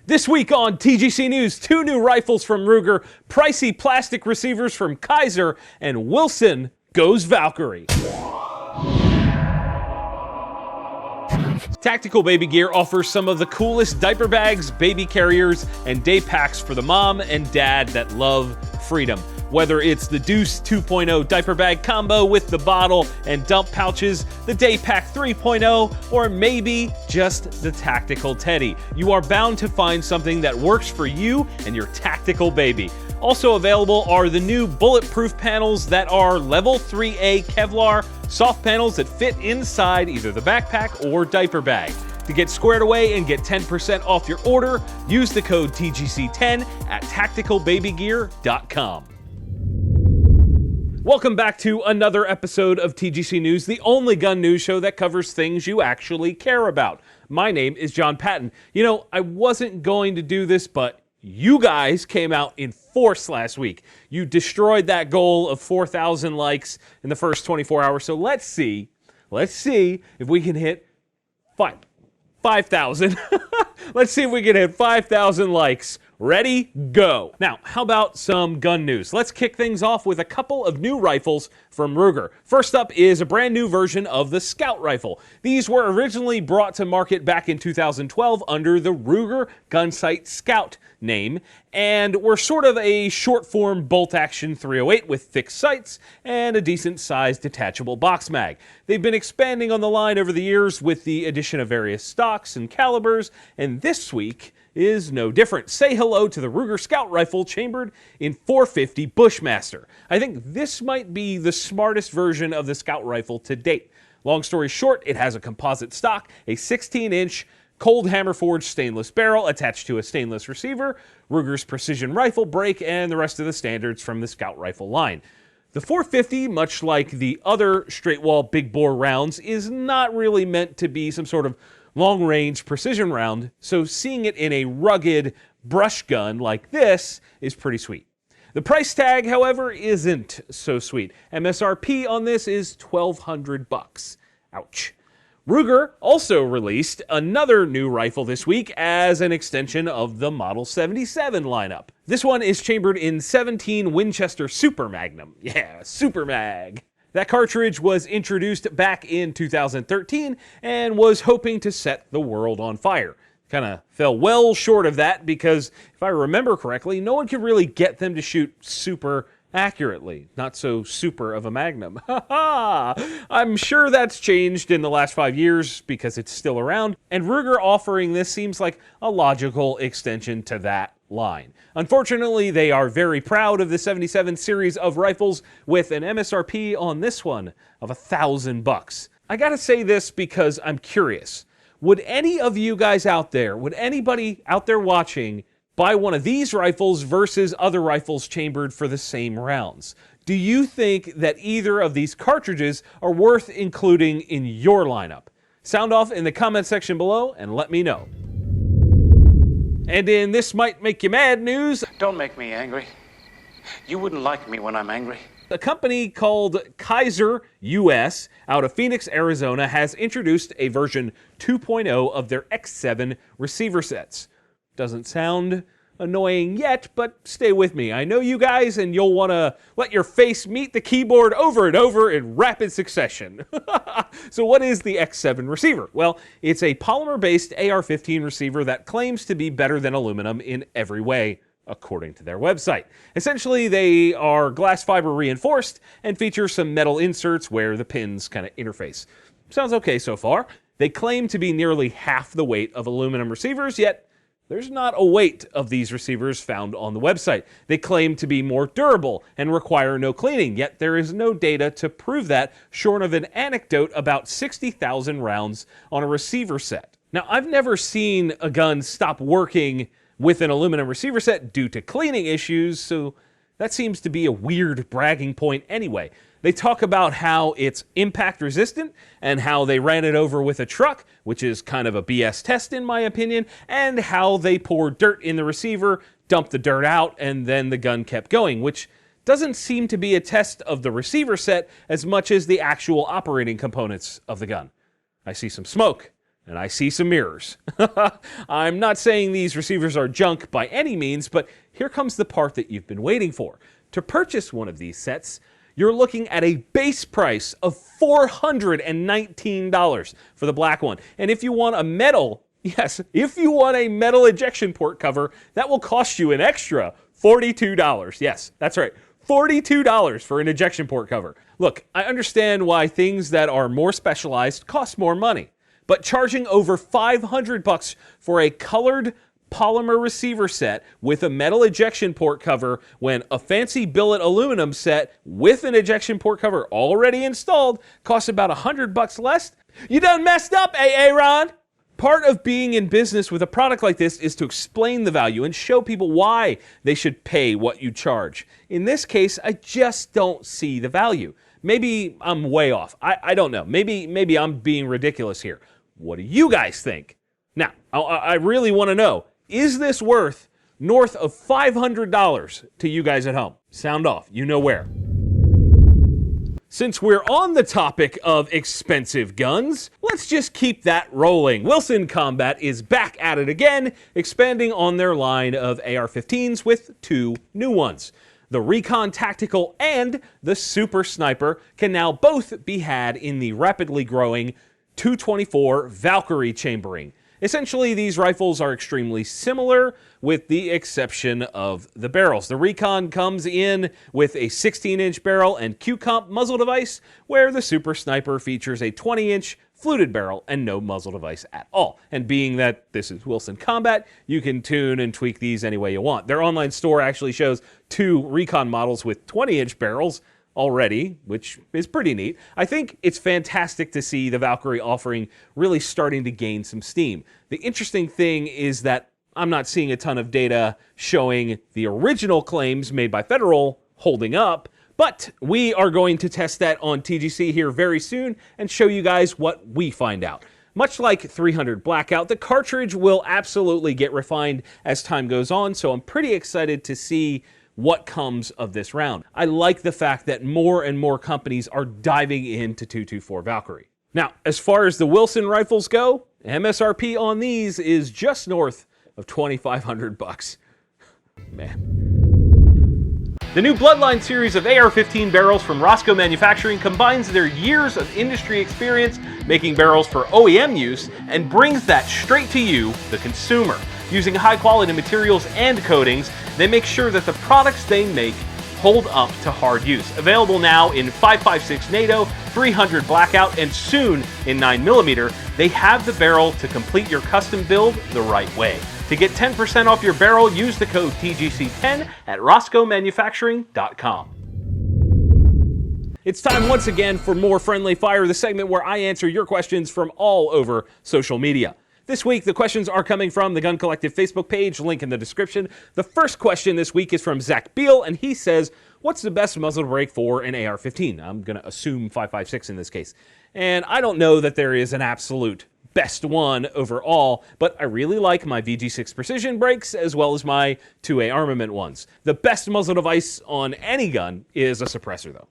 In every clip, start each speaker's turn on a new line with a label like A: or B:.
A: This week on TGC News, 2 new rifles from Ruger, pricey plastic receivers from Kaiser, and Wilson goes Valkyrie. Tactical Baby Gear offers some of the coolest diaper bags, baby carriers, and day packs for the mom and dad that love freedom. Whether it's the Deuce 2.0 diaper bag combo with the bottle and dump pouches, the Day Pack 3.0, or maybe just the Tactical Teddy, you are bound to find something that works for you and your tactical baby. Also available are the new bulletproof panels that are level 3A Kevlar soft panels that fit inside either the backpack or diaper bag. To get squared away and get 10% off your order, use the code TGC10 at tacticalbabygear.com. Welcome back to another episode of TGC News, the only gun news show that covers things you actually care about. My name is Jon Patton. You know, I wasn't going to do this, but you guys came out in force last week. You destroyed that goal of 4,000 likes in the first 24 hours. So let's see if we can hit 5,000. Let's see if we can hit 5,000 likes. Ready? Go. Now, how about some gun news? Let's kick things off with a couple of new rifles from Ruger. First up is a brand new version of the Scout rifle. These were originally brought to market back in 2012 under the Ruger Gunsight Scout name, and were sort of a short-form bolt-action 308 with fixed sights and a decent-sized detachable box mag. They've been expanding on the line over the years with the addition of various stocks and calibers, and this week is no different. Say hello to the Ruger Scout rifle chambered in 450 Bushmaster. I think this might be the smartest version of the Scout rifle to date. Long story short, it has a composite stock, a 16-inch cold hammer forged stainless barrel attached to a stainless receiver, Ruger's precision rifle brake, and the rest of the standards from the Scout rifle line. The 450, much like the other straight wall big bore rounds, is not really meant to be some sort of long-range precision round, so seeing it in a rugged brush gun like this is pretty sweet. The price tag, however, isn't so sweet. MSRP on this is $1,200. Ouch. Ruger also released another new rifle this week as an extension of the Model 77 lineup. This one is chambered in 17 Winchester Super Magnum. Yeah, Super Mag. That cartridge was introduced back in 2013 and was hoping to set the world on fire. Kind of fell well short of that because, if I remember correctly, no one could really get them to shoot super accurately. Not so super of a Magnum. I'm sure that's changed in the last 5 years because it's still around, and Ruger offering this seems like a logical extension to that line. Unfortunately, they are very proud of the 77 series of rifles with an MSRP on this one of $1,000. I gotta say this because I'm curious. Would any of you guys out there, would anybody out there watching buy one of these rifles versus other rifles chambered for the same rounds? Do you think that either of these cartridges are worth including in your lineup? Sound off in the comment section below and let me know. And in This Might Make You Mad news,
B: don't make me angry. You wouldn't like me when I'm angry.
A: a company called Kaiser US out of Phoenix, Arizona has introduced a version 2.0 of their X7 receiver sets. Doesn't sound annoying yet, but stay with me. I know you guys, and you'll want to let your face meet the keyboard over and over in rapid succession. So what is the X7 receiver? Well, it's a polymer-based AR-15 receiver that claims to be better than aluminum in every way, according to their website. Essentially, they are glass fiber reinforced and feature some metal inserts where the pins kind of interface. Sounds okay so far. They claim to be nearly half the weight of aluminum receivers, yet there's not a weight of these receivers found on the website. They claim to be more durable and require no cleaning, yet there is no data to prove that, short of an anecdote about 60,000 rounds on a receiver set. Now, I've never seen a gun stop working with an aluminum receiver set due to cleaning issues, so that seems to be a weird bragging point anyway. They talk about how it's impact resistant and how they ran it over with a truck, which is kind of a BS test in my opinion, and how they poured dirt in the receiver, dumped the dirt out, and then the gun kept going, which doesn't seem to be a test of the receiver set as much as the actual operating components of the gun. I see some smoke. and I see some mirrors. I'm not saying these receivers are junk by any means, but here comes the part that you've been waiting for. To purchase one of these sets, you're looking at a base price of $419 for the black one. And if you want a metal, yes, if you want a metal ejection port cover, that will cost you an extra $42. Yes, that's right. $42 for an ejection port cover. Look, I understand why things that are more specialized cost more money, but charging over $500 for a colored polymer receiver set with a metal ejection port cover when a fancy billet aluminum set with an ejection port cover already installed costs about $100 less, you done messed up, Ron. Part of being in business with a product like this is to explain the value and show people why they should pay what you charge. In this case, I just don't see the value. Maybe I'm way off. I don't know. Maybe I'm being ridiculous here. What do you guys think? Now, I really want to know, is this worth north of $500 to you guys at home? Sound off. You know where. Since we're on the topic of expensive guns, let's just keep that rolling. Wilson Combat is back at it again, expanding on their line of AR-15s with 2 new ones. The Recon Tactical and the Super Sniper can now both be had in the rapidly growing 224 Valkyrie chambering. Essentially, these rifles are extremely similar with the exception of the barrels. The Recon comes in with a 16-inch barrel and Q-Comp muzzle device, where the Super Sniper features a 20-inch fluted barrel and no muzzle device at all. And being that this is Wilson Combat, you can tune and tweak these any way you want. Their online store actually shows 2 Recon models with 20-inch barrels already, which is pretty neat. I think it's fantastic to see the Valkyrie offering really starting to gain some steam. The interesting thing is that I'm not seeing a ton of data showing the original claims made by Federal holding up, but we are going to test that on TGC here very soon and show you guys what we find out. Much like 300 Blackout, the cartridge will absolutely get refined as time goes on, so I'm pretty excited to see what comes of this round. I like the fact that more and more companies are diving into 224 Valkyrie. Now, as far as the Wilson rifles go, MSRP on these is just north of $2,500. Man. The new Bloodline series of AR-15 barrels from Rosco Manufacturing combines their years of industry experience making barrels for OEM use and brings that straight to you, the consumer. Using high-quality materials and coatings, they make sure that the products they make hold up to hard use. Available now in 5.56 NATO, 300 Blackout, and soon in 9mm, they have the barrel to complete your custom build the right way. To get 10% off your barrel, use the code TGC10 at roscomanufacturing.com. It's time once again for more Friendly Fire, the segment where I answer your questions from all over social media. This week, the questions are coming from the Gun Collective Facebook page, link in the description. The first question this week is from Zach Beal, and he says, what's the best muzzle brake for an AR-15? I'm going to assume 5.56 in this case. And I don't know that there is an absolute best one overall, but I really like my VG6 Precision brakes as well as my 2A Armament ones. The best muzzle device on any gun is a suppressor, though.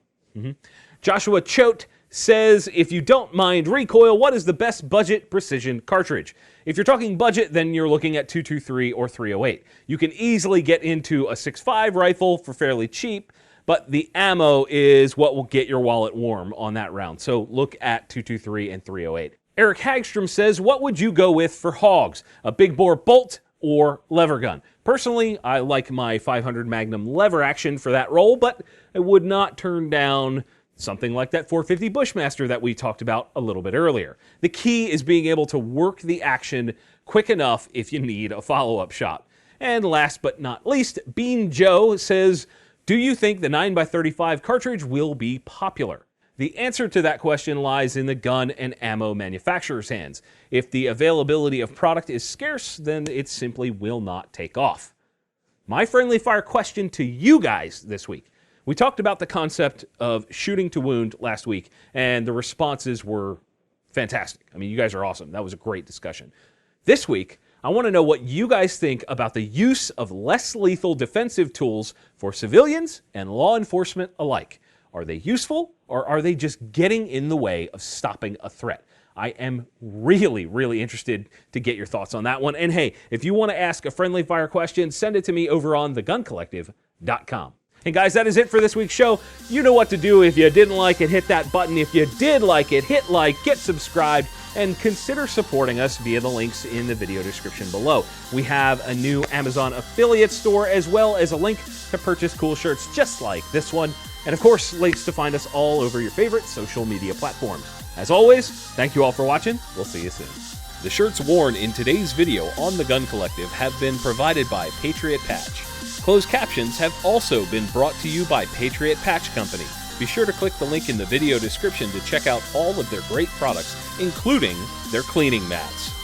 A: Joshua Choate says, if you don't mind recoil, what is the best budget precision cartridge? If you're talking budget, then you're looking at 223 or 308. You can easily get into a 6.5 rifle for fairly cheap, but the ammo is what will get your wallet warm on that round. So look at 223 and 308. Eric Hagstrom says, what would you go with for hogs? A big bore bolt or lever gun? Personally, I like my 500 Magnum lever action for that role, but I would not turn down something like that 450 Bushmaster that we talked about a little bit earlier. The key is being able to work the action quick enough if you need a follow-up shot. And last but not least, Bean Joe says, do you think the 9x35 cartridge will be popular? The answer to that question lies in the gun and ammo manufacturer's hands. If the availability of product is scarce, then it simply will not take off. My Friendly Fire question to you guys this week. We talked about the concept of shooting to wound last week, and the responses were fantastic. I mean, you guys are awesome. That was a great discussion. This week, I want to know what you guys think about the use of less lethal defensive tools for civilians and law enforcement alike. Are they useful, or are they just getting in the way of stopping a threat? I am really, really interested to get your thoughts on that one. And hey, if you want to ask a friendly fire question, send it to me over on theguncollective.com. And guys, that is it for this week's show. You know what to do. If you didn't like it, hit that button. If you did like it, hit like, get subscribed, and consider supporting us via the links in the video description below. We have a new Amazon affiliate store, as well as a link to purchase cool shirts just like this one. And of course, links to find us all over your favorite social media platforms. As always, thank you all for watching. We'll see you soon. The shirts worn in today's video on The Gun Collective have been provided by Patriot Patch. Closed captions have also been brought to you by Patriot Patch Company. Be sure to click the link in the video description to check out all of their great products, including their cleaning mats.